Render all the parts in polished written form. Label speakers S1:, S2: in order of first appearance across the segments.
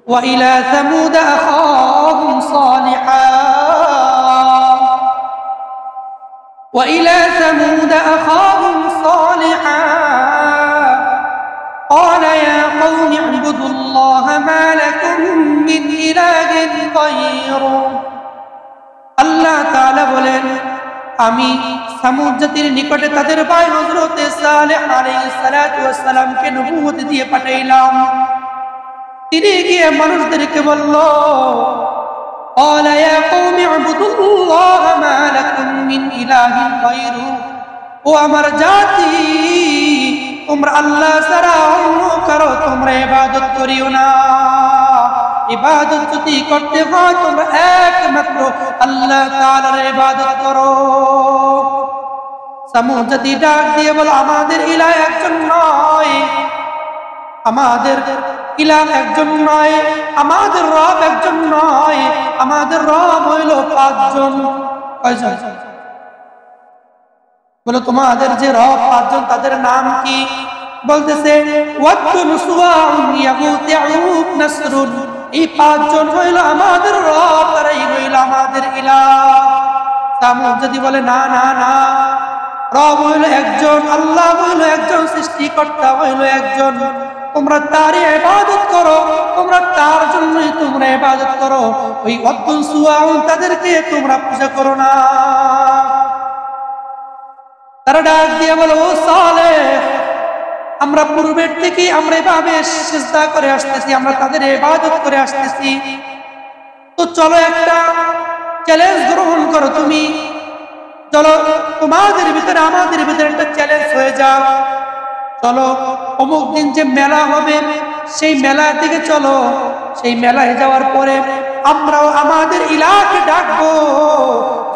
S1: وإلى ثمود أخاهم صالحا وإلى ثمود أخاهم صالحا قال يا قوم اعبدوا الله ما لكم من إله غيره আল্লাহ তাআলা বলেন, আমি সামুদ জাতির নিকটে তাদের ভাই হযরত সালেহ আলাইহিস সালাতু ওয়াস সালামকে নবুয়ত দিয়ে পাঠাইলাম। তিনি গিয়ে মানুষদেরকে বলল, قال يا قوم اعبدوا الله ما لكم من إله غيره ও আমার জাতি, তোমরা আল্লাহ ছাড়া অন্য কারো তোমরা ইবাদত করিও না। ইবাদত যদি করতে হয় তোমরা একমাত্র আল্লাহ তাআলার ইবাদত করো। সামুদ জাতি ডাক দিয়ে বলে, আমাদের ইলাহ একজন নয়, আমাদের ইলাহ একজন নয়, আমাদের রব একজন নয়, আমাদের রব হইল 5 জন। কয়জন? বলো তোমাদের যে রব 5 জন তাদের নাম কি? বলতেছে ওয়াদুন সুওয়াউন ইয়াগুত ইয়াউক নাসরুন, এই 5 জন হইল আমাদের রব, তারাই হইল আমাদের ইলাহ। সামুদ যদি বলে না না না, রব হইল একজন, আল্লাহ হইল একজন, সৃষ্টিকর্তা হইল একজন, তোমরা তারই ইবাদত করো, তোমরা তার জন্যই তোমরা ইবাদত করো, ওই ওয়াদুন সুওয়াউন তাদেরকে তোমরা পূজা করো না। তারা ডাক দিয়ে বলে, ও সালেহ, আমরা পূর্বের থেকে আমরা এভাবে সিজদা করে আসতেছি, আমরা তাদের ইবাদত করে আসতেছি, তো চলো একটা চ্যালেঞ্জ গ্রহণ করো, তুমি চলো তোমাদের ভিতরে আমাদের ভিতরে একটা চ্যালেঞ্জ হয়ে যাও, চলো অমুক দিন যে মেলা হবে সেই মেলার দিকে চলো, সেই মেলায় যাওয়ার পরে আমরাও আমাদের ইলাহকে ডাকবো,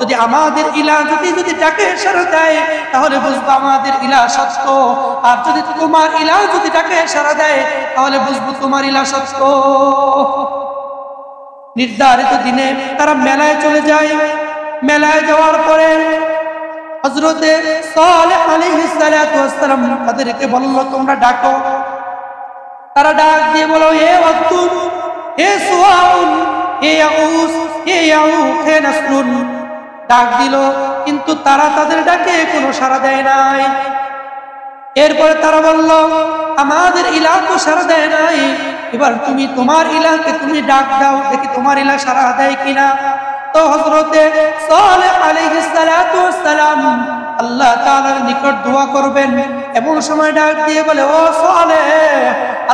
S1: যদি আমাদের ইলাহ যদি ডাকে সাড়া দেয় তাহলে বুঝবো আমাদের ইলাহ সত্য, আর যদি তোমার ইলাহ যদি ডাকে সাড়া দেয় তাহলে বুঝবো তোমার ইলাহ সত্য। নির্ধারিত দিনে তারা মেলায় চলে যায়। মেলায় যাওয়ার পরে হযরতে সালেহ আলাইহিস সালাতু ওয়াস সালাম তাদেরকে বলল, তোমরা ডাকো। তারা ডাক দিয়ে বলো, হে ওয়াদুন, হে সুওয়াউন, হে ইয়াউস, হে ইয়াউক, হে নাসরুন, ডাক দিল, কিন্তু তারা তাদের ডাকে কোনো সাড়া দেয় নাই। এরপরে তারা বলল, আমাদের ইলাহ তো সাড়া দেয় নাই, এবার তুমি তোমার ইলাহকে তুমি ডাক দাও, দেখি তোমার ইলাহ সাড়া দেয় কিনা। তো হযরতে সালেহ আলাইহিস সালাতু ওয়াস সালাম আল্লাহ তাআলার নিকট দোয়া করবেন, এমন সময় ডাক দিয়ে বলে, ও সালেহ,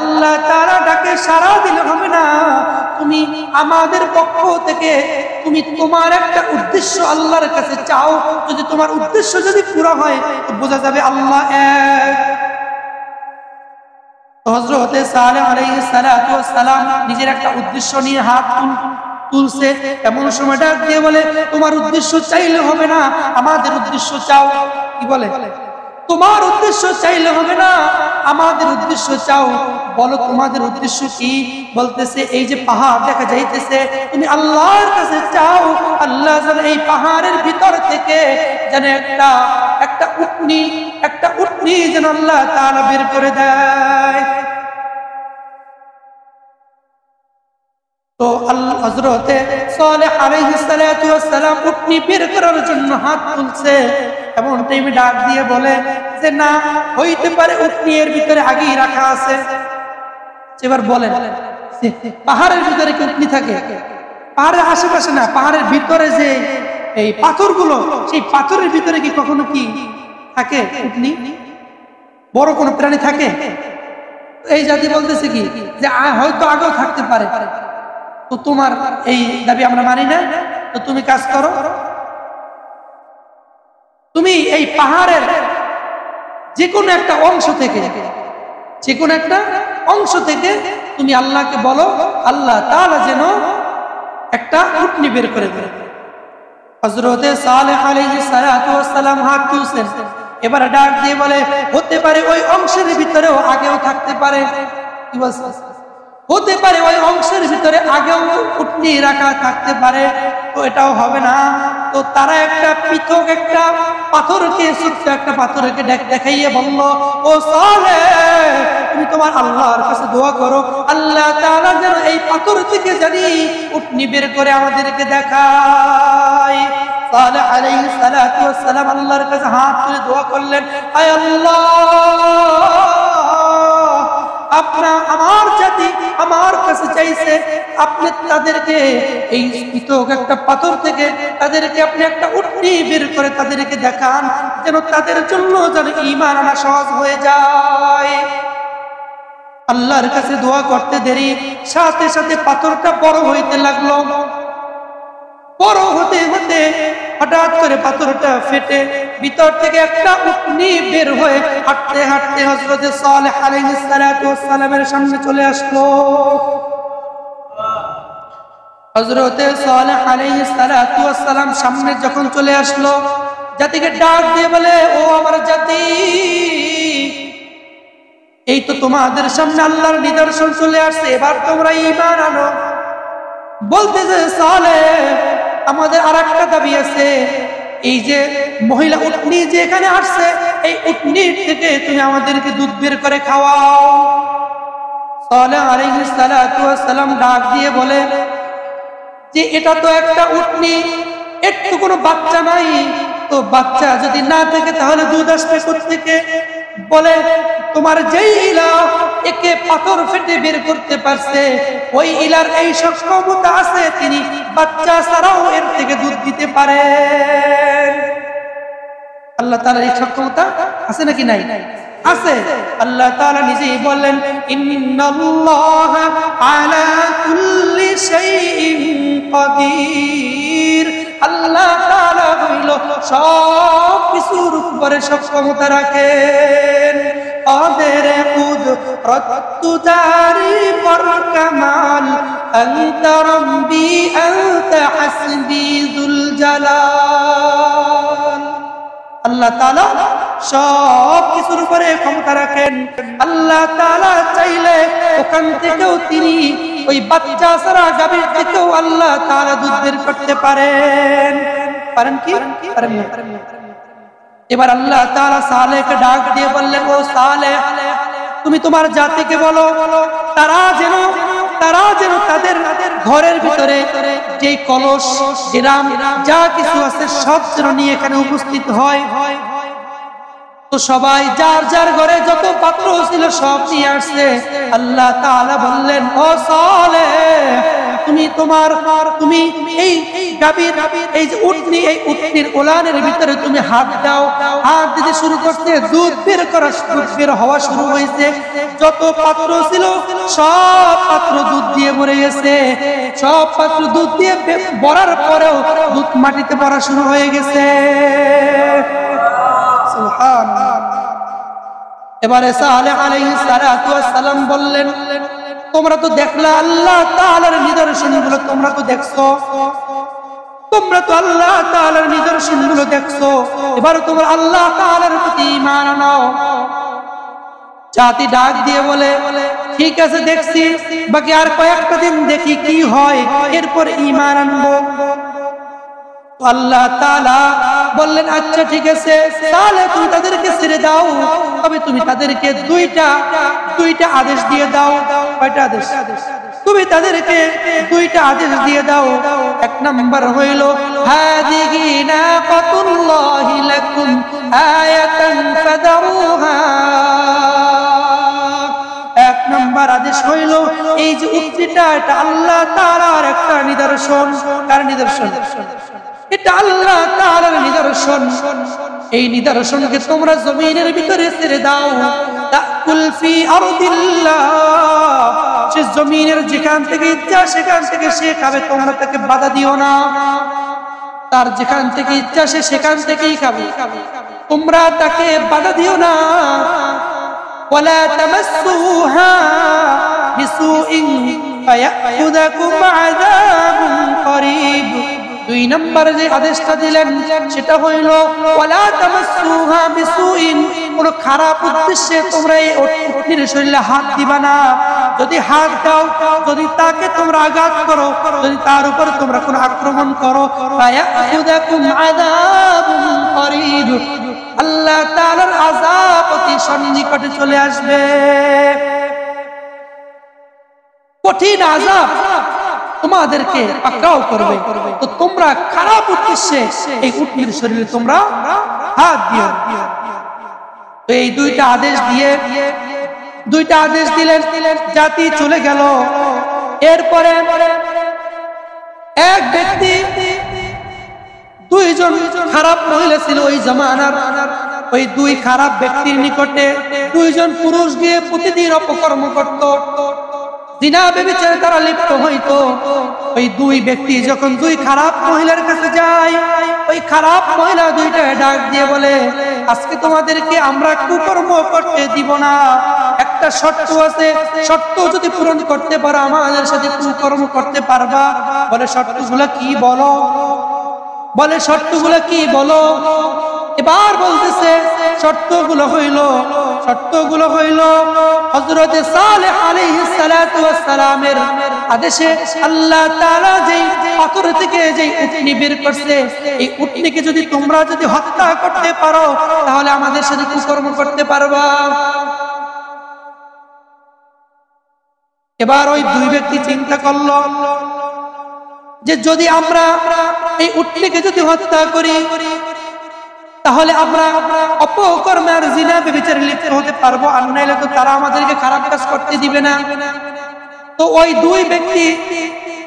S1: আল্লাহ তাআলা ডাকে সাড়া দিলে হবে না, তুমি আমাদের পক্ষ থেকে তুমি তোমার একটা উদ্দেশ্য আল্লাহর কাছে চাও, যদি তোমার উদ্দেশ্য যদি পুরো হয় তো বোঝা যাবে আল্লাহ এক। হযরতে সালেহ আলাইহিস সালাতু ওয়াস সালাম নিজের একটা উদ্দেশ্য নিয়ে হাত তুলছে, এমন সময় ডাক দিয়ে বলে, তোমার উদ্দেশ্য চাইলে হবে না, আমাদের উদ্দেশ্য চাও। কি বলে? তোমার উদ্দেশ্য চাইলে হবে না, আমাদের উদ্দেশ্য চাও। বলো তোমাদের উদ্দেশ্য কি? বলতেছে, এই যে পাহাড় দেখা যাইতেছে, তুমি আল্লাহর কাছে চাও, আল্লাহ যেন এই পাহাড়ের ভিতর থেকে যেন একটা উটনি যেন আল্লাহ তাআলা বের করে দেয়। তো হযরতে সালেহ আলাইহিস সালাতু ওয়াস সালাম উটনি বের করার জন্য হাত তুলছে, এমন টাইমে ডাক দিয়ে বলে যে না, হইতে পারে উটনি এর ভিতরে আগেই রাখা আছে। এবার বলেন, পাহাড়ের ভিতরে কি উটনি থাকে? পাহাড়ের আশেপাশে না, পাহাড়ের ভিতরে যে এই পাথরগুলো, সেই পাথরের ভিতরে কি কখনো কি থাকে উটনি? বড় কোনো প্রাণী থাকে? এই জাতি বলতেছে কি যে হয়তো আগেও থাকতে পারে। তো তোমার এই দাবি আমরা মানি না, তো তুমি কাজ করো, তুমি এই পাহাড়ের যে কোনো একটা অংশ থেকে তুমি আল্লাহকে বলো, আল্লাহ তাআলা যেন একটা উটনি বের করে দেয়। হযরতে সালেহ আলাইহিস সালাতু ওয়াস সালাম হাত তুলছেন, এবার ডাক দিয়ে বলে, হতে পারে ওই অংশের ভিতরেও আগেও থাকতে পারে। কি বলছে? হতে পারে ওই অংশের ভিতরে আগেও উটনি রাখা থাকতে পারে, তো এটাও হবে না। তো তারা একটা পৃথক একটা পাথরকে, ছোট্ট একটা পাথরকে দেখাইয়ে বলল, ও সালেহ, তুমি তোমার আল্লাহর কাছে দোয়া করো, আল্লাহ তাআলা যেন এই পাথর থেকে জানি উটনি বের করে আমাদেরকে দেখায়। সালেহ আলাইহিস সালাতু ওয়াস সালাম আল্লাহর কাছে হাত তুলে দোয়া করলেন, আয় আল্লাহ, আমার জাতি আমার কাছে চাইছে, আপনি তাদেরকে এই পৃথক একটা পাথর থেকে তাদেরকে আপনি একটা উটনি বের করে তাদেরকে দেখান, যেন তাদের জন্য যেন ঈমান আনা সহজ হয়ে যায়। আল্লাহর কাছে দোয়া করতে দেরি, সাথে সাথে পাথরটা বড় হইতে লাগলো। বড় হতে হতে হঠাৎ করে পাথরটা ফেটে ভিতর থেকে একটা উটনি বের হয়ে হাঁটতে হাঁটতে হযরত সালেহ আলাইহিস সালাতু ওয়াস সালামের সামনে চলে আসলো। হযরত সালেহ আলাইহিস সালাতু ওয়াস সালাম সামনে যখন চলে আসলো, জাতিকে ডাক দিয়ে বলে, ও আমার জাতি, এই তো তোমাদের সামনে আল্লাহর নিদর্শন চলে আসছে, এবার তোমরা ঈমান আনো। বলতেছে, সালেহ, আমাদের আরেকটা দাবি আছে, এই যে মহিলা উটনি যে এখানে আসছে, এই উটনির থেকে তুমি আমাদেরকে দুধ বের করে খাওয়াও। সালেহ আলাইহিস সালাতু ওয়াস সালাম ডাক দিয়ে বলে যে এটা তো একটা উটনি, এর তো কোনো বাচ্চা নাই, তো বাচ্চা যদি না থাকে তাহলে দুধ আসবে কোত্থেকে? বলে, তোমার যেই ইলাহ একে পাথর ফেটে বের করতে পারছে, ওই ইলার এই সক্ষমতা আছে, তিনি বাচ্চা ছাড়াও এর থেকে দুধ দিতে পারেন। আল্লাহ তাআলার এই সক্ষমতা আছে নাকি নাই? আছে। আল্লাহ তাআলা নিজেই বললেন, ইন্নাল্লাহা আলা কুল্লি শাইইন কাদির। আল্লাহ তাআলা হইল সব কিছুর উপরে সক্ষমতা রাখেন। قادر قدرت داري بركمال أنت ربي أنت حسبي ذو الجلال। আল্লাহ তাআলা সব কিছুর উপরে ক্ষমতা রাখেন। আল্লাহ তাআলা চাইলে ওখান থেকেও তিনি ওই বাচ্চা ছাড়া গাভীর থেকেও আল্লাহ তাআলা দুধ বের করতে পারেন। পারেন কি? পারেন না। এবার আল্লাহ তাআলা সালেহকে ডাক দিয়ে বললেন, ও সালেহ, তুমি তোমার জাতিকে বলো তারা যেন তাদের ঘরের ভিতরে যে কলস ড্রাম যা কিছু আছে সব যেন নিয়ে এখানে উপস্থিত হয়। তো সবাই যার যার ঘরে যত পাত্র ছিল সব নিয়ে আসছে। আল্লাহ তাআলা বললেন, ও সালেহ, তুমি এই গাভীর এই যে উটনি, এই উটনির ওলানের ভিতরে তুমি হাত দাও। হাত দিতে শুরু করতে দুধ বের হওয়া শুরু হয়েছে। যত পাত্র ছিল সব পাত্র দুধ দিয়ে ভরে গেছে। সব পাত্র দুধ দিয়ে ভরার পরেও দুধ মাটিতে পড়া শুরু হয়ে গেছে। সুবহানাল্লাহ। এবারে সালেহ আলাইহিস সালাতু ওয়াস সালাম বললেন, তোমরা তো দেখলা আল্লাহ তাআলার নিদর্শনগুলো, তোমরা তো দেখছো, তোমরা তো আল্লাহ তাআলার নিদর্শনগুলো দেখছো, এবার তোমরা আল্লাহ তাআলার প্রতি ঈমান আনো। জাতি ডাক দিয়ে বলে, ঠিক আছে দেখছি, বাকি আর কয়েকটা দিন দেখি কি হয়, এরপর ঈমান আনবো। আল্লাহ তাআলা বললেন, আচ্ছা ঠিক আছে সালেহ, তুমি তাদেরকে ছেড়ে দাও, তবে তুমি তাদেরকে দুইটা আদেশ দিয়ে দাও। কয়টা আদেশ? তুমি তাদেরকে দুইটা আদেশ দিয়ে দাও। এক নাম্বার হইল, হাদিহি নাকাতুল্লাহি লাকুম আয়াতান ফাদারুহা। এক নাম্বার আদেশ হইল, এই যে উটনিটা, এটা আল্লাহ তাআলার একটা নিদর্শন। কার নিদর্শন? এটা আল্লাহ তাআলার নিদর্শন। এই নিদর্শনকে তোমরা জমিনের ভিতরে ছেড়ে দাও। তাকুল ফি আরদিল্লাহ, সে জমিনের যেখান থেকে ইচ্ছা সেখান থেকে সে খাবে, তোমরা তাকে বাধা দিও না। তার যেখান থেকে ইচ্ছা সে সেখান থেকেই খাবে, তোমরা তাকে বাধা দিও না। ওয়ালা তামাসসুহা বিসুইন ফায়াখুযাকুম আযাবুন করিব। দুই নম্বর যে আদেশটা দিলেন সেটা হইল, ওয়ালা তামাসসুহা বিসুইন, কোন খারাপ উদ্দেশ্যে তোমরা এই উটনির শরীরে হাত দিবা না। যদি হাত দাও, যদি তাকে তোমরা আঘাত করো, যদি তার উপর তোমরা কোন আক্রমণ করো, ফায়াখুযাকুম আযাবুন করিব, আল্লাহ তাআলার আযাব অতি সন্নিকটে চলে আসবে। কঠিন আযাব তোমাদেরকে পাকড়াও করবে। তো তোমরা খারাপ উদ্দেশ্যে এই উটনির শরীরে তোমরা হাত দিও। তো এই দুইটা আদেশ দিলেন, জাতি চলে গেল। এরপরে এক ব্যক্তি, দুইজন খারাপ মহিলা ছিল ওই জামানার, ওই দুই খারাপ ব্যক্তির নিকটে দুইজন পুরুষ গিয়ে প্রতিদিন অপকর্ম করত, জিনা ব্যভিচারে তারা লিপ্ত হইতো। ওই দুই ব্যক্তি যখন দুই খারাপ মহিলার কাছে যায়, ওই খারাপ মহিলা দুইটা ডাক দিয়ে বলে, আজকে তোমাদেরকে আমরা কুকর্ম করতে দিব না, একটা শর্ত আছে, শর্ত যদি পূরণ করতে পারো আমাদের সাথে কুকর্ম করতে পারবা। বলে শর্তগুলো কি বলো? বলে শর্তগুলো কি বলো? এবার বলতেছে শর্তগুলো হইল হযরত সালেহ আলাইহিস সালাতু ওয়াস সালামের আদেশে আল্লাহ তাআলা যেই পাথর থেকে যেই উটনি বের করছে, এই উটনিকে যদি তোমরা হত্যা করতে পারো তাহলে আমাদের সাথে কুকর্ম করতে পারবা। এবার ওই দুই ব্যক্তি চিন্তা করলো যে যদি আমরা এই উটনিকে হত্যা করি তাহলে আমরা অপকর্মে আর জিনা ব্যভিচারে লিপ্ত হতে পারবো, আর নাইলে তো তারা আমাদেরকে খারাপ কাজ করতে দিবে না। তো ওই দুই ব্যক্তি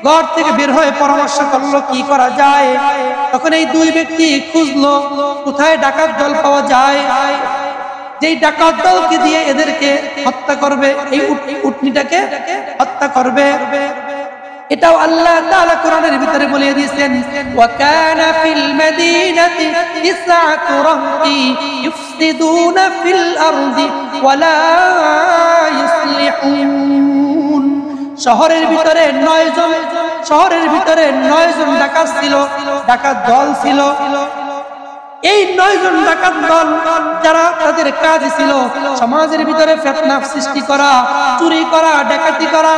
S1: ঘর থেকে বের হয়ে পরামর্শ করলো কি করা যায়। তখন এই দুই ব্যক্তি খুঁজলো কোথায় ডাকাত দল পাওয়া যায়, যেই ডাকাত দলকে দিয়ে এদেরকে হত্যা করবে, এই উটনিটাকে হত্যা করবে। এটাও আল্লাহ তাআলা কোরআনের ভিতরে বলে দিয়েছেন, ওয়া কানা ফিল মাদিনাতি তিসআতু রাহতি ইফসিদুনা ফিল আরদি ওয়া লা ইসলিহুন। শহরের ভিতরে 9 জন ডাকাত ছিল, ডাকাত দল ছিল। এই 9 জন ডাকাত দল যারা তাদের কাজ ছিল সমাজের ভিতরে ফিতনা সৃষ্টি করা, চুরি করা, ডাকাতি করা,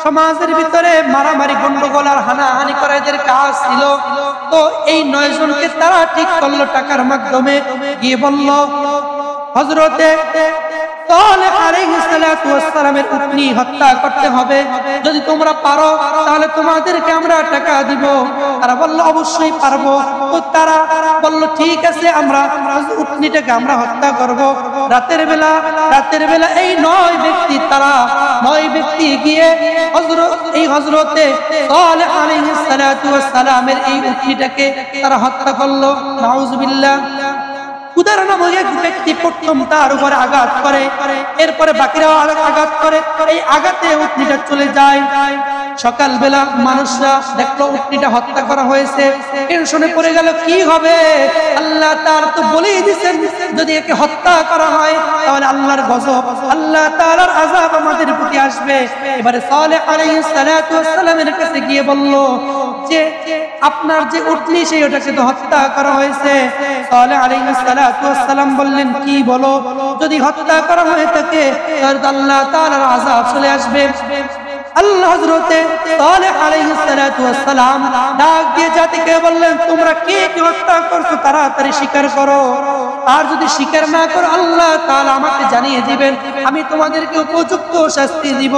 S1: সমাজের ভিতরে মারামারি গন্ডগোল আর হানাহানি করা এদের কাজ ছিল। তো এই 9 জনকে তারা ঠিক করলো টাকার মাধ্যমে, গিয়ে বলল হযরতে সালেহ আলাইহিস সালাতু ওয়াস সালামের উটনি হত্যা করতে হবে, যদি তোমরা পারো তাহলে তোমাদেরকে আমরা টাকা দিব। তারা বলল অবশ্যই পারবো। তো তারা বলল ঠিক আছে, আমরা উটনিটাকে আমরা হত্যা করব। রাতের বেলা এই 9 ব্যক্তি গিয়ে হযরতে সালেহ আলাইহিস সালাতু ওয়াস সালামের এই উটনিটাকে তারা হত্যা করলো। নাউযুবিল্লাহ। উদাহরণ নামক এক ব্যক্তি প্রথম তার উপরে আঘাত করে, এরপরে বাকিরাও আঘাত করে, এই আঘাতে উটনিটা চলে যায়। সকালবেলা মানুষরা দেখলো উটনিটা হত্যা করা হয়েছে, টেনশনে পড়ে গেল কি হবে। আল্লাহ তাআলা তো বলেই দিয়েছেন যদি একে হত্যা করা হয় তাহলে আল্লাহর গজব, আল্লাহ তাআলার আযাব আমাদের প্রতি আসবে। এবারে সালেহ আলাইহিস সালাতু ওয়াস সালামের কাছে গিয়ে বলল যে আপনার যে উটনি সেই ওটাকে তো হত্যা করা হয়েছে। সালেহ আলাইহিস সালাতু ওয়াস সালাম বললেন কি বলো, যদি হত্যা করা হয়ে থাকে তাহলে আল্লাহ তাআলার আযাব চলে আসবে। আল্লাহ হযরতে সালেহ আলাইহিস সালাতু ওয়াস সালাম ডাক দিয়ে জাতিকে বললেন তোমরা কে কে হত্যা করছো তাড়াতাড়ি স্বীকার করো, আর যদি স্বীকার না করো আল্লাহ তাআলা আমাকে জানিয়ে দিবেন, আমি তোমাদেরকে উপযুক্ত শাস্তি দিব।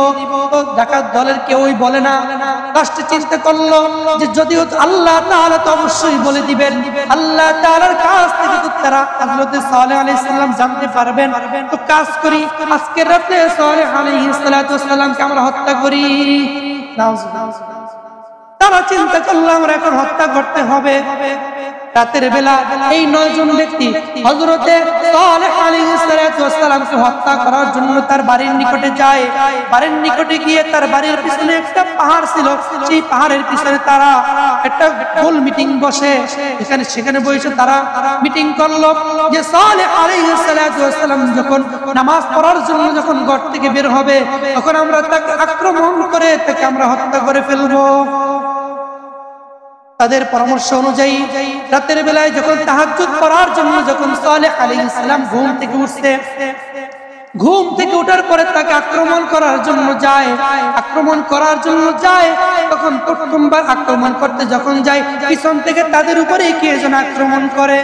S1: তো ডাকাত দলের কেউই বলে না। লাস্টে চিন্তা করলো যে যদিও আল্লাহ তাআলা তো অবশ্যই বলে দিবেন, আল্লাহ তাআলার কাছ থেকে তো তারা হযরত সালেহ আলাইহিস সালাম জানতে পারবেন। তো কাজ করি, আজকের রাতে সালেহ আলাইহিস সালাতু ওয়াস সালামকে আমরা হত্যা করি। তারা চিন্তা করলো আমরা এখন হত্যা করতে হবে। রাতের বেলা এই 9 জন ব্যক্তি হযরতে সালেহ আলাইহিস সালাতু ওয়াস সালামকে হত্যা করার জন্য তার বাড়ির নিকটে যায়। বাড়ির নিকটে গিয়ে তার বাড়ির পিছনে একটা পাহাড় ছিল, সেই পাহাড়ের পিছনে তারা একটা গোল মিটিং বসে, সেখানে বসে তারা মিটিং করলো যে সালেহ আলাইহিস সালাতু ওয়াস সালাম যখন নামাজ পড়ার জন্য যখন ঘর থেকে বের হবে তখন আমরা তাকে আক্রমণ করে তাকে আমরা হত্যা করে ফেলবো। তাদের পরামর্শ অনুযায়ী রাতের বেলায় যখন তাহাজ্জুদ পড়ার জন্য যখন সালেহ আলাইহিস সালাম ঘুম থেকে উঠছে, ঘুম থেকে ওঠার পরে তাকে আক্রমণ করার জন্য যায়, তখন প্রথমবার আক্রমণ করতে যখন যায় পিছন থেকে তাদের উপরে কে যেন আক্রমণ করে।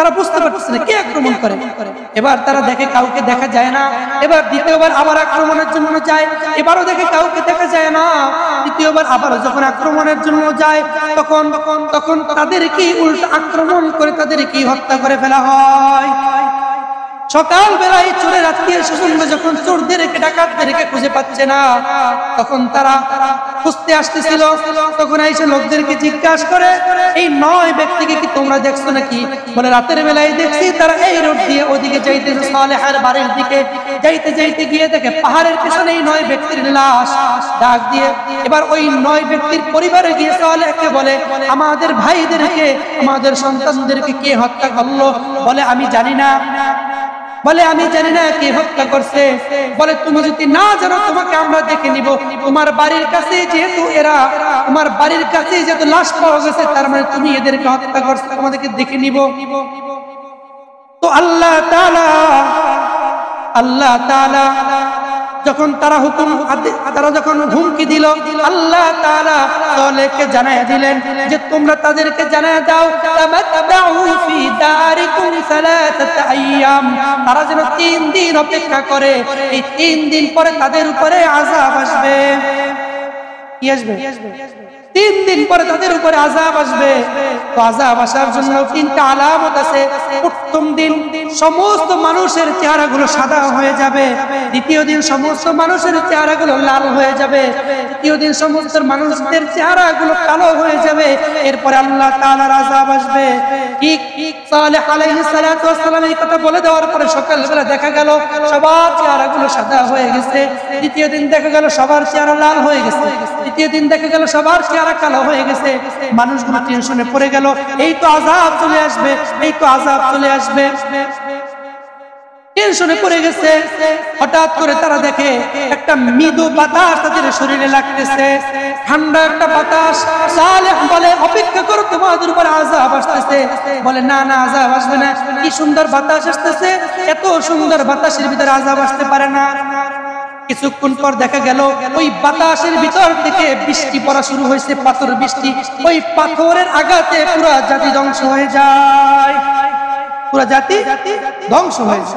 S1: তারা বুঝতে পারতেছে না কে আক্রমণ করে। এবার তারা দেখে কাউকে দেখা যায় না, এবার দ্বিতীয়বার আবার আক্রমণের জন্য যায়, এবারও দেখে কাউকে দেখা যায় না, তৃতীয়বার আবার যখন আক্রমণের জন্য যায় তখন তাদেরকে উল্টো আক্রমণ করে তাদেরকে হত্যা করে ফেলা হয়। সকাল বেলায় চোরের আত্মীয় স্বজনরা যখন চোরদেরকে ডাকাতদেরকে খুঁজে পাচ্ছে না, তখন তারা খুঁজতে আসতেছিল, তখন এসে লোকদেরকে জিজ্ঞাসা করে এই 9 ব্যক্তিকে কি তোমরা দেখছো নাকি? বলে রাতের বেলায় দেখছি তারা এই রোড দিয়ে ওদিকে যাইতেছে, সালেহের বাড়ির দিকে যাইতে গিয়ে দেখে পাহাড়ের পিছনে এই 9 ব্যক্তির লাশ। ডাক দিয়ে এবার ওই 9 ব্যক্তির পরিবারে গিয়ে সালেহকে বলে আমাদের ভাইদেরকে আমাদের সন্তানদেরকে কে হত্যা করলো? বলে আমি জানি না। বলে আমি জানি না কে হত্যা করছে। বলে তুমি যদি না জানো তোমাকে আমরা দেখে নিব, তোমার বাড়ির কাছে যেহেতু তোমার বাড়ির কাছে যেহেতু লাশ পাওয়া গেছে তার মানে তুমি এদেরকে হত্যা করছো, তোমাদেরকে দেখে নিব। তো আল্লাহ তাআলা যখন তারা যখন হুমকি দিল, আল্লাহ তাআলা সালেহকে জানায়া দিলেন যে তোমরা তাদেরকে জানায়া দাও তামাত্তাউ ফি দারিকুম সালাসাতা আইয়াম, তারা যেন 3 দিন অপেক্ষা করে, এই 3 দিন পরে তাদের উপরে আযাব আসবে। কি আসবে? 3 দিন পরে তাদের উপরে আযাব আসবে। তো আযাব আসার জন্য 3টা আলামত আছে। প্রথম দিন সমস্ত মানুষের চেহারাগুলো সাদা হয়ে যাবে, দ্বিতীয় দিন সমস্ত মানুষের চেহারাগুলো লাল হয়ে যাবে, তৃতীয় দিন সমস্ত মানুষদের চেহারাগুলো কালো হয়ে যাবে। এরপরে আল্লাহ তাআলার আযাব আসবে। ঠিক সালেহ আলাইহিস সালাতু ওয়াস সালাম এই কথা বলে দেওয়ার পরে সকালবেলা দেখা গেল সবার চেহারাগুলো সাদা হয়ে গেছে, দ্বিতীয় দিন দেখা গেল সবার চেহারা লাল হয়ে গেছে, তৃতীয় দিন দেখা গেল সবার চেহারা কালো হয়ে গেছে। মানুষগুলো টেনশনে পড়ে গেল, এই তো আযাব চলে আসবে, এই তো আযাব চলে আসবে। টেনশনে পড়ে গেছে। হঠাৎ করে তারা দেখে একটা মৃদু বাতাস তাদের শরীরে লাগতেছে, ঠান্ডা একটা বাতাস। সালেহ বলে অপেক্ষা করো, তোমাদের উপর আযাব আসতেছে। বলে না না, আযাব আসবে না, কি সুন্দর বাতাস আসতেছে, এত সুন্দর বাতাসের ভিতরে আযাব আসতে পারে না। কিছুক্ষণ পর দেখা গেল ওই বাতাসের ভিতর থেকে বৃষ্টি পড়া শুরু হয়েছে, পাথর বৃষ্টি। ওই পাথরের আঘাতে পুরো জাতি ধ্বংস হয়ে যায়, পুরো জাতি ধ্বংস হয়ে যায়।